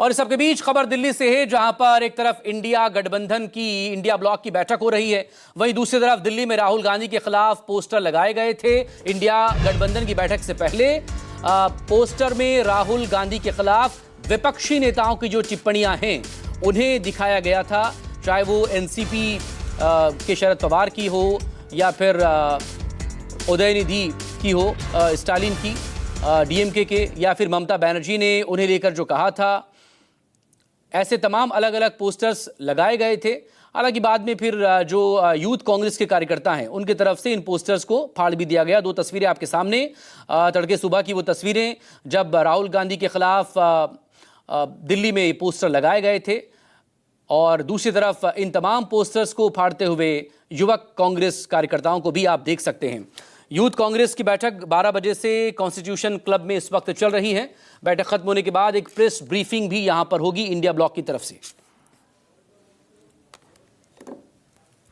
और इस सबके बीच खबर दिल्ली से है, जहां पर एक तरफ इंडिया गठबंधन की इंडिया ब्लॉक की बैठक हो रही है, वहीं दूसरी तरफ दिल्ली में राहुल गांधी के खिलाफ पोस्टर लगाए गए थे। इंडिया गठबंधन की बैठक से पहले पोस्टर में राहुल गांधी के खिलाफ विपक्षी नेताओं की जो टिप्पणियां हैं उन्हें दिखाया गया था, चाहे वो एनसीपी के शरद पवार की हो या फिर उदयनिधि की हो, स्टालिन की, डीएमके के, या फिर ममता बनर्जी ने उन्हें लेकर जो कहा था। ऐसे तमाम अलग अलग पोस्टर्स लगाए गए थे। हालांकि बाद में फिर जो यूथ कांग्रेस के कार्यकर्ता हैं उनकी तरफ से इन पोस्टर्स को फाड़ भी दिया गया। दो तस्वीरें आपके सामने, तड़के सुबह की वो तस्वीरें जब राहुल गांधी के खिलाफ दिल्ली में पोस्टर लगाए गए थे, और दूसरी तरफ इन तमाम पोस्टर्स को फाड़ते हुए युवक कांग्रेस कार्यकर्ताओं को भी आप देख सकते हैं। यूथ कांग्रेस की बैठक 12 बजे से कॉन्स्टिट्यूशन क्लब में इस वक्त चल रही है। बैठक खत्म होने के बाद एक प्रेस ब्रीफिंग भी यहां पर होगी इंडिया ब्लॉक की तरफ से।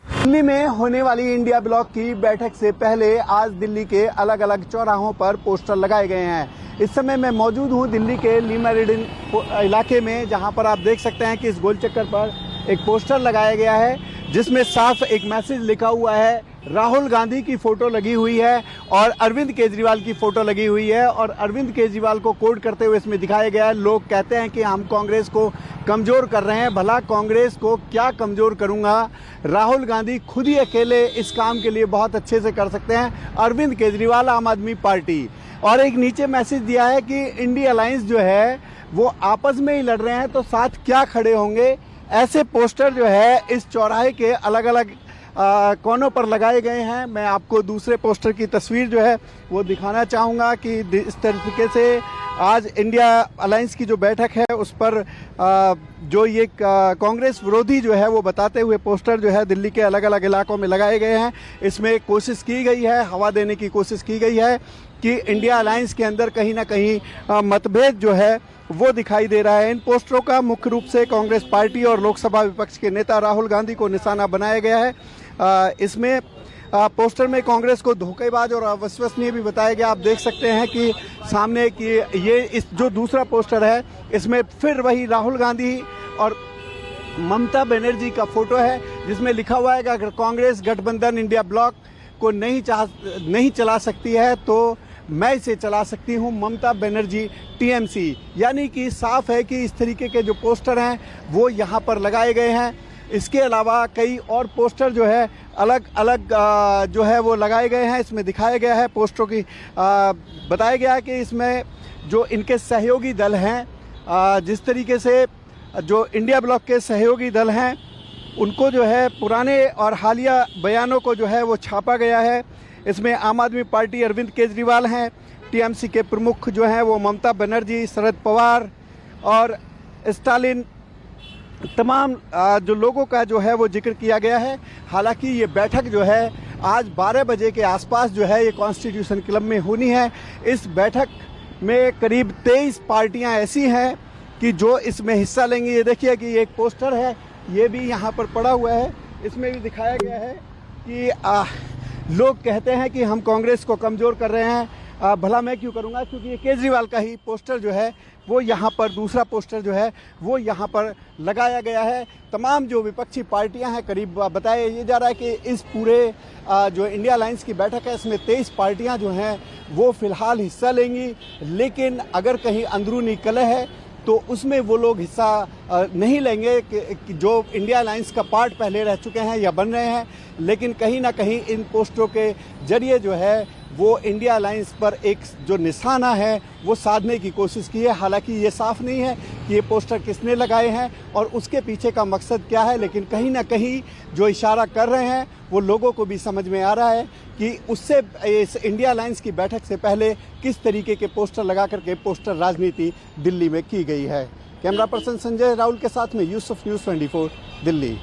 दिल्ली में होने वाली इंडिया ब्लॉक की बैठक से पहले आज दिल्ली के अलग अलग चौराहों पर पोस्टर लगाए गए हैं। इस समय मैं मौजूद हूं दिल्ली के ली मेरिडियन इलाके में, जहां पर आप देख सकते हैं कि इस गोल चक्कर पर एक पोस्टर लगाया गया है जिसमें साफ एक मैसेज लिखा हुआ है। राहुल गांधी की फोटो लगी हुई है और अरविंद केजरीवाल की फोटो लगी हुई है, और अरविंद केजरीवाल को कोट करते हुए इसमें दिखाया गया है। लोग कहते हैं कि हम कांग्रेस को कमज़ोर कर रहे हैं। भला कांग्रेस को क्या कमज़ोर करूंगा, राहुल गांधी खुद ही अकेले इस काम के लिए बहुत अच्छे से कर सकते हैं। अरविंद केजरीवाल, आम आदमी पार्टी। और एक नीचे मैसेज दिया है कि इंडिया अलायंस जो है वो आपस में ही लड़ रहे हैं तो साथ क्या खड़े होंगे। ऐसे पोस्टर जो है इस चौराहे के अलग अलग कोनों पर लगाए गए हैं। मैं आपको दूसरे पोस्टर की तस्वीर जो है वो दिखाना चाहूँगा कि इस तरीके से आज इंडिया अलायंस की जो बैठक है उस पर जो ये कांग्रेस विरोधी जो है वो बताते हुए पोस्टर जो है दिल्ली के अलग अलग इलाकों में लगाए गए हैं। इसमें कोशिश की गई है, हवा देने की कोशिश की गई है कि इंडिया अलायंस के अंदर कहीं ना कहीं मतभेद जो है वो दिखाई दे रहा है। इन पोस्टरों का मुख्य रूप से कांग्रेस पार्टी और लोकसभा विपक्ष के नेता राहुल गांधी को निशाना बनाया गया है। इसमें पोस्टर में कांग्रेस को धोखेबाज और अविश्वसनीय भी बताया गया। आप देख सकते हैं कि सामने की ये इस जो दूसरा पोस्टर है इसमें फिर वही राहुल गांधी और ममता बनर्जी का फोटो है, जिसमें लिखा हुआ है कि अगर कांग्रेस गठबंधन इंडिया ब्लॉक को नहीं चला सकती है तो मैं इसे चला सकती हूं, ममता बनर्जी टीएमसी। यानी कि साफ है कि इस तरीके के जो पोस्टर हैं वो यहां पर लगाए गए हैं। इसके अलावा कई और पोस्टर जो है अलग अलग जो है वो लगाए गए हैं। इसमें दिखाया गया है पोस्टरों की बताया गया है कि इसमें जो इनके सहयोगी दल हैं, जिस तरीके से जो इंडिया ब्लॉक के सहयोगी दल हैं उनको जो है पुराने और हालिया बयानों को जो है वो छापा गया है। इसमें आम आदमी पार्टी अरविंद केजरीवाल हैं, टीएमसी के प्रमुख जो हैं वो ममता बनर्जी, शरद पवार और स्टालिन, तमाम जो लोगों का जो है वो जिक्र किया गया है। हालांकि ये बैठक जो है आज 12 बजे के आसपास जो है ये कॉन्स्टिट्यूशन क्लब में होनी है। इस बैठक में करीब 23 पार्टियां ऐसी हैं कि जो इसमें हिस्सा लेंगी। ये देखिए कि एक पोस्टर है, ये भी यहाँ पर पड़ा हुआ है, इसमें भी दिखाया गया है कि लोग कहते हैं कि हम कांग्रेस को कमज़ोर कर रहे हैं। भला मैं क्यों करूंगा, क्योंकि ये केजरीवाल का ही पोस्टर जो है वो यहाँ पर, दूसरा पोस्टर जो है वो यहाँ पर लगाया गया है। तमाम जो विपक्षी पार्टियां हैं, करीब बताया ये जा रहा है कि इस पूरे जो इंडिया अलायंस की बैठक है इसमें 23 पार्टियां जो हैं वो फिलहाल हिस्सा लेंगी। लेकिन अगर कहीं अंदरूनी कलह है तो उसमें वो लोग हिस्सा नहीं लेंगे कि जो इंडिया अलायंस का पार्ट पहले रह चुके हैं या बन रहे हैं। लेकिन कहीं ना कहीं इन पोस्टरों के जरिए जो है वो इंडिया अलायंस पर एक जो निशाना है वो साधने की कोशिश की है। हालांकि ये साफ नहीं है कि ये पोस्टर किसने लगाए हैं और उसके पीछे का मकसद क्या है, लेकिन कहीं ना कहीं जो इशारा कर रहे हैं वो लोगों को भी समझ में आ रहा है कि उससे इस इंडिया अलायंस की बैठक से पहले किस तरीके के पोस्टर लगा करके पोस्टर राजनीति दिल्ली में की गई है। कैमरा पर्सन संजय राहुल के साथ में यूसुफ, न्यूज़ 24 दिल्ली।